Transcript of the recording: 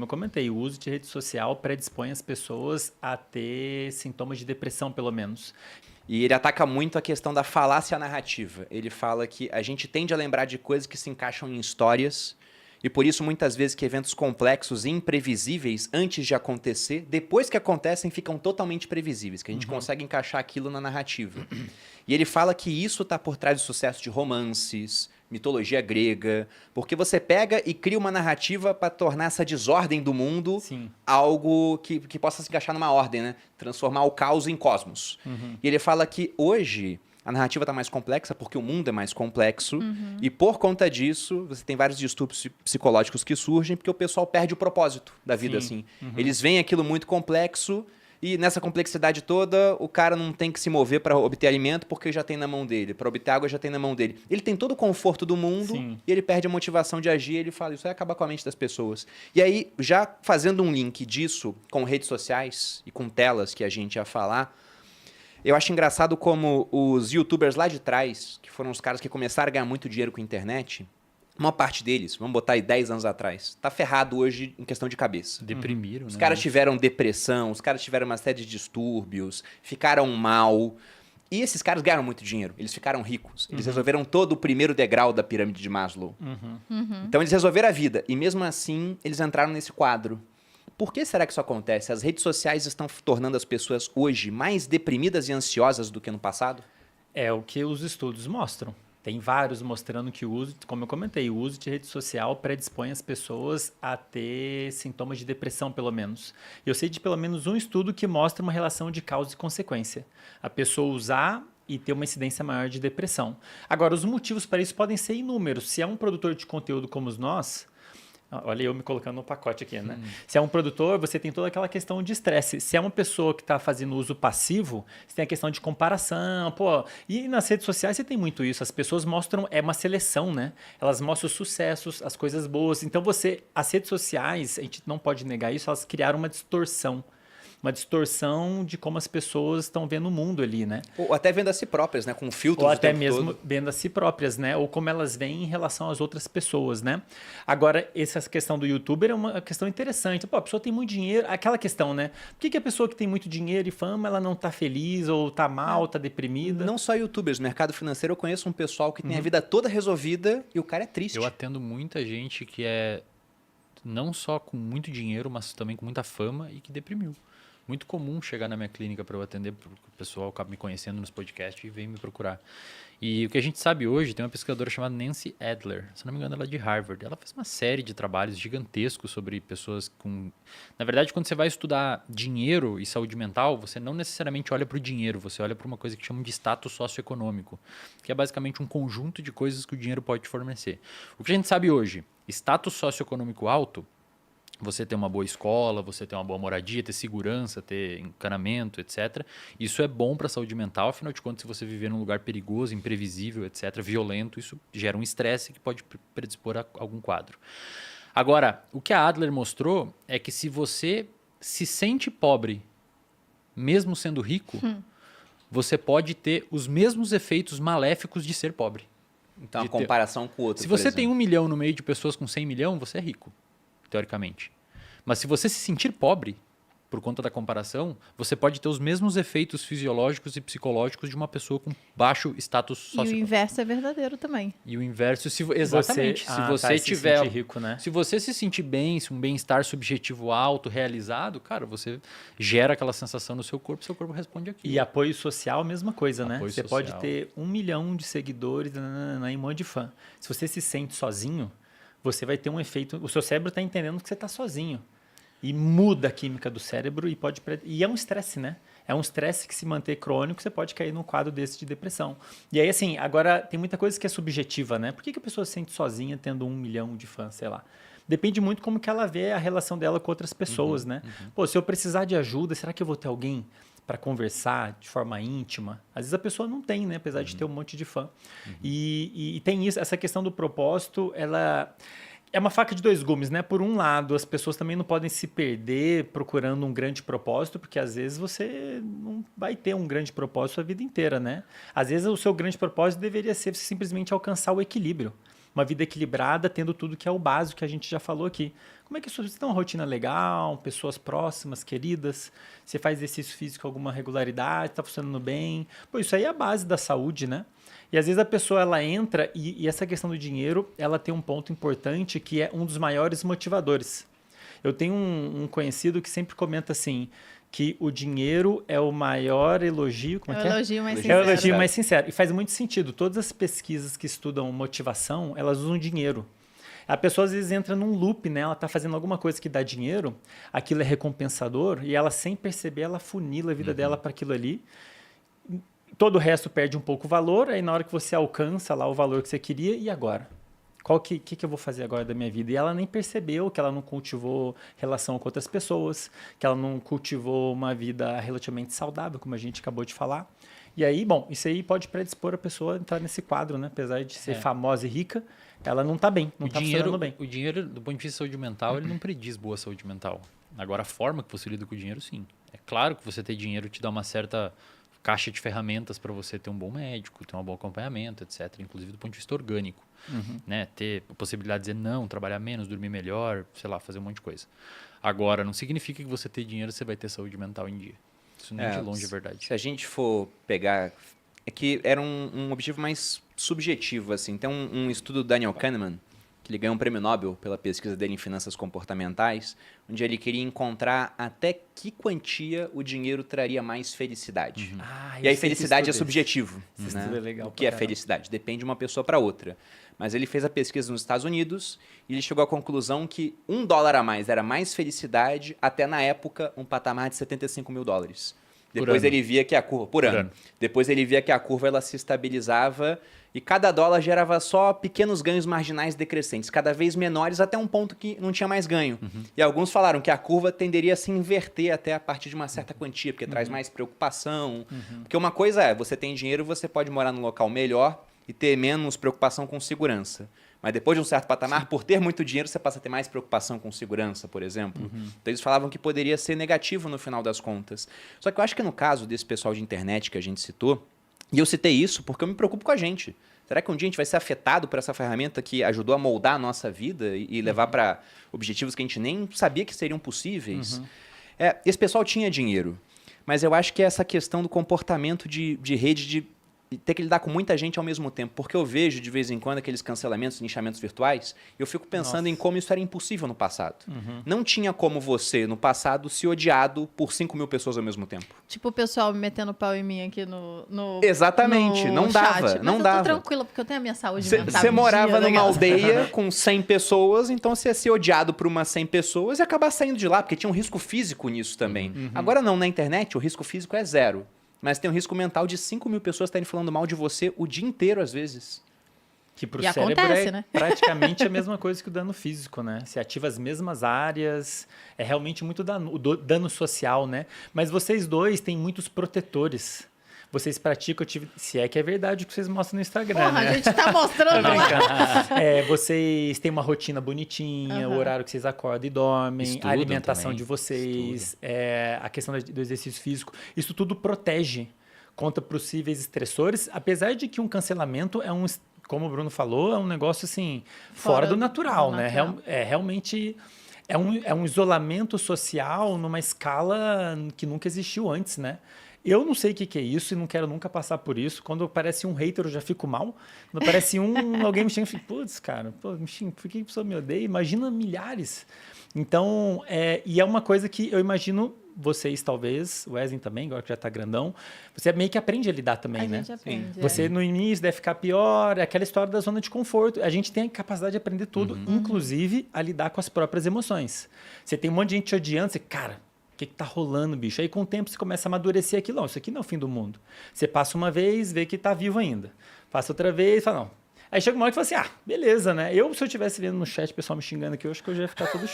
Como eu comentei, o uso de rede social predispõe as pessoas a ter sintomas de depressão, pelo menos. E ele ataca muito a questão da falácia narrativa. Ele fala que a gente tende a lembrar de coisas que se encaixam em histórias, e por isso muitas vezes que eventos complexos e imprevisíveis antes de acontecer, depois que acontecem, ficam totalmente previsíveis, que a gente consegue encaixar aquilo na narrativa. E ele fala que isso está por trás do sucesso de romances, mitologia grega, porque você pega e cria uma narrativa para tornar essa desordem do mundo Sim. algo que possa se encaixar numa ordem, né? Transformar o caos em cosmos. E ele fala que hoje a narrativa está mais complexa porque o mundo é mais complexo e por conta disso você tem vários distúrbios psicológicos que surgem porque o pessoal perde o propósito da vida, Sim. assim. Eles veem aquilo muito complexo e nessa complexidade toda o cara não tem que se mover para obter alimento porque já tem na mão dele, para obter água já tem na mão dele. Ele tem todo o conforto do mundo Sim. e ele perde a motivação de agir, ele fala, isso vai acabar com a mente das pessoas. E aí, já fazendo um link disso com redes sociais e com telas que a gente ia falar, eu acho engraçado como os youtubers lá de trás, que foram os caras que começaram a ganhar muito dinheiro com a internet, uma parte deles, vamos botar aí 10 anos atrás, tá ferrado hoje em questão de cabeça. Deprimiram, Os né? caras tiveram depressão, os caras tiveram uma série de distúrbios, ficaram mal. E esses caras ganharam muito dinheiro, eles ficaram ricos. Eles resolveram todo o primeiro degrau da pirâmide de Maslow. Então eles resolveram a vida e mesmo assim eles entraram nesse quadro. Por que será que isso acontece? As redes sociais estão tornando as pessoas hoje mais deprimidas e ansiosas do que no passado? É o que os estudos mostram. Tem vários mostrando que o uso, como eu comentei, o uso de rede social predispõe as pessoas a ter sintomas de depressão, pelo menos. Eu sei de pelo menos um estudo que mostra uma relação de causa e consequência. A pessoa usar e ter uma incidência maior de depressão. Agora, os motivos para isso podem ser inúmeros. Se é um produtor de conteúdo como nós, olha eu me colocando no pacote aqui, né? Se é um produtor, você tem toda aquela questão de estresse. Se é uma pessoa que está fazendo uso passivo, você tem a questão de comparação, pô. E nas redes sociais você tem muito isso. As pessoas mostram, é uma seleção, né? Elas mostram os sucessos, as coisas boas. Então as redes sociais, a gente não pode negar isso, elas criaram uma distorção de como as pessoas estão vendo o mundo ali, né? Ou até vendo a si próprias, né? Com filtros Ou o até tempo mesmo todo. vendo a si próprias, né? Ou como elas veem em relação às outras pessoas, né? Agora, essa questão do youtuber é uma questão interessante. Pô, a pessoa tem muito dinheiro, aquela questão, né? Por que a pessoa que tem muito dinheiro e fama, ela não tá feliz, ou tá mal, tá deprimida? Não só youtubers, no mercado financeiro eu conheço um pessoal que tem a vida toda resolvida e o cara é triste. Eu atendo muita gente que é não só com muito dinheiro, mas também com muita fama e que deprimiu. Muito comum chegar na minha clínica para eu atender, porque o pessoal acaba me conhecendo nos podcasts e vem me procurar. E o que a gente sabe hoje, tem uma pesquisadora chamada Nancy Adler, se não me engano ela é de Harvard. Ela fez uma série de trabalhos gigantescos sobre pessoas com... Na verdade, quando você vai estudar dinheiro e saúde mental, você não necessariamente olha para o dinheiro, você olha para uma coisa que chamam de status socioeconômico, que é basicamente um conjunto de coisas que o dinheiro pode te fornecer. O que a gente sabe hoje, status socioeconômico alto, você ter uma boa escola, você ter uma boa moradia, ter segurança, ter encanamento, etc. Isso é bom para a saúde mental, afinal de contas, se você viver num lugar perigoso, imprevisível, etc., violento, isso gera um estresse que pode predispor a algum quadro. Agora, o que a Adler mostrou é que se você se sente pobre, mesmo sendo rico, você pode ter os mesmos efeitos maléficos de ser pobre. Então, a comparação com o outro, Se por você tem exemplo. 1 milhão no meio de pessoas com 100 milhões, você é rico, teoricamente. Mas se você se sentir pobre, por conta da comparação, você pode ter os mesmos efeitos fisiológicos e psicológicos de uma pessoa com baixo status E o socioeconômico. inverso é verdadeiro também. E o inverso, exatamente. Se você se tiver, sentir rico, né? se você se sentir bem, se um bem-estar subjetivo alto, realizado, cara, você gera aquela sensação no seu corpo responde aquilo. E apoio social, a mesma coisa, né? Apoio Você social. pode ter 1 milhão de seguidores e um monte de fã. Se você se sente sozinho, você vai ter um efeito... O seu cérebro está entendendo que você está sozinho. E muda a química do cérebro e é um estresse, né? É um estresse que se manter crônico, você pode cair num quadro desse de depressão. E aí, assim, agora tem muita coisa que é subjetiva, né? Por que a pessoa se sente sozinha tendo 1 milhão de fãs, sei lá? Depende muito como que ela vê a relação dela com outras pessoas, né? Pô, se eu precisar de ajuda, será que eu vou ter alguém para conversar de forma íntima? Às vezes a pessoa não tem, né? Apesar de ter um monte de fã. E tem isso, essa questão do propósito, ela... É uma faca de dois gumes, né? Por um lado, as pessoas também não podem se perder procurando um grande propósito, porque às vezes você não vai ter um grande propósito a vida inteira, né? Às vezes o seu grande propósito deveria ser simplesmente alcançar o equilíbrio. Uma vida equilibrada, tendo tudo que é o básico que a gente já falou aqui. Como é que você tem uma rotina legal, pessoas próximas, queridas? Você faz exercício físico com alguma regularidade, está funcionando bem? Pô, isso aí é a base da saúde, né? E às vezes a pessoa ela entra e essa questão do dinheiro, ela tem um ponto importante que é um dos maiores motivadores. Eu tenho um conhecido que sempre comenta assim, que o dinheiro é o maior elogio. Como é que é? Elogio mais É o sincero. elogio mais sincero. E faz muito sentido. Todas as pesquisas que estudam motivação, elas usam dinheiro. A pessoa às vezes entra num loop, né? Ela está fazendo alguma coisa que dá dinheiro, aquilo é recompensador, e ela, sem perceber, ela funila a vida dela para aquilo ali. Todo o resto perde um pouco o valor, aí na hora que você alcança lá o valor que você queria, e agora? Qual que eu vou fazer agora da minha vida? E ela nem percebeu que ela não cultivou relação com outras pessoas, que ela não cultivou uma vida relativamente saudável, como a gente acabou de falar. E aí, bom, isso aí pode predispor a pessoa a entrar nesse quadro, né? Apesar de ser famosa e rica, ela não está bem, não está funcionando bem. O dinheiro, do ponto de vista de saúde mental, ele não prediz boa saúde mental. Agora, a forma que você lida com o dinheiro, sim. É claro que você ter dinheiro te dá uma certa caixa de ferramentas para você ter um bom médico, ter um bom acompanhamento, etc. Inclusive do ponto de vista orgânico. Né? Ter a possibilidade de dizer não, trabalhar menos, dormir melhor, sei lá, fazer um monte de coisa. Agora, não significa que você ter dinheiro, você vai ter saúde mental em dia. Isso nem de longe é verdade. Se a gente for pegar... É que era um objetivo mais subjetivo, assim. Tem um estudo do Daniel Kahneman, que ele ganhou um prêmio Nobel pela pesquisa dele em finanças comportamentais, onde ele queria encontrar até que quantia o dinheiro traria mais felicidade. E aí felicidade é subjetivo. Esse Né? estudo é legal O que é pra caramba. felicidade? Depende de uma pessoa para outra. Mas ele fez a pesquisa nos Estados Unidos e ele chegou à conclusão que $1 a mais era mais felicidade até, na época, um patamar de $75 mil. Depois ano. ele via que a curva... Por ano. Depois ele via que a curva ela se estabilizava e cada dólar gerava só pequenos ganhos marginais decrescentes, cada vez menores até um ponto que não tinha mais ganho. E alguns falaram que a curva tenderia a se inverter até a partir de uma certa quantia, porque traz mais preocupação. Porque uma coisa é, você tem dinheiro, você pode morar num local melhor e ter menos preocupação com segurança. Mas depois de um certo patamar, por ter muito dinheiro, você passa a ter mais preocupação com segurança, por exemplo. Então eles falavam que poderia ser negativo no final das contas. Só que eu acho que no caso desse pessoal de internet que a gente citou, e eu citei isso porque eu me preocupo com a gente. Será que um dia a gente vai ser afetado por essa ferramenta que ajudou a moldar a nossa vida e levar para objetivos que a gente nem sabia que seriam possíveis? Esse pessoal tinha dinheiro, mas eu acho que é essa questão do comportamento de rede de ter que lidar com muita gente ao mesmo tempo. Porque eu vejo, de vez em quando, aqueles cancelamentos, linchamentos virtuais, e eu fico pensando em como isso era impossível no passado. Não tinha como você, no passado, ser odiado por 5 mil pessoas ao mesmo tempo. Tipo o pessoal metendo pau em mim aqui no Exatamente, no não chat. dava, Mas não eu dava. tô tranquila, porque eu tenho a minha saúde mental. Você em morava dia, numa legal. aldeia com 100 pessoas, então você ia ser odiado por umas 100 pessoas e acabar saindo de lá, porque tinha um risco físico nisso também. Agora não, na internet o risco físico é 0. Mas tem um risco mental de 5 mil pessoas estarem falando mal de você o dia inteiro, às vezes. Que pro E cérebro acontece, é né? praticamente a mesma coisa que o dano físico, né? Se ativa as mesmas áreas, é realmente muito dano social, né? Mas vocês dois têm muitos protetores. Vocês praticam se é que é verdade o que vocês mostram no Instagram, Porra, né? a gente tá mostrando lá. Vocês têm uma rotina bonitinha, o horário que vocês acordam e dormem, Estudam a alimentação também. de vocês, a questão do exercício físico. Isso tudo protege contra possíveis estressores, apesar de que um cancelamento é como o Bruno falou, é um negócio assim, fora do natural, né? Realmente é um isolamento social numa escala que nunca existiu antes, né? Eu não sei o que é isso e não quero nunca passar por isso. Quando aparece um hater, eu já fico mal. Quando aparece alguém me xinga, eu fico, putz, cara, me xinga, por que a pessoa me odeia? Imagina milhares. Então, e é uma coisa que eu imagino vocês, talvez, o Wesley também, agora que já tá grandão, você meio que aprende a lidar também, A né? gente aprende. Você no início deve ficar pior, é aquela história da zona de conforto. A gente tem a capacidade de aprender tudo, inclusive a lidar com as próprias emoções. Você tem um monte de gente te odiando, você, cara, o que tá rolando, bicho? Aí com o tempo você começa a amadurecer aquilo. Não, isso aqui não é o fim do mundo. Você passa uma vez, vê que tá vivo ainda. Passa outra vez, fala, não. Aí chega uma hora que fala assim, beleza, né? Se eu estivesse vendo no chat o pessoal me xingando aqui, eu acho que eu já ia ficar todo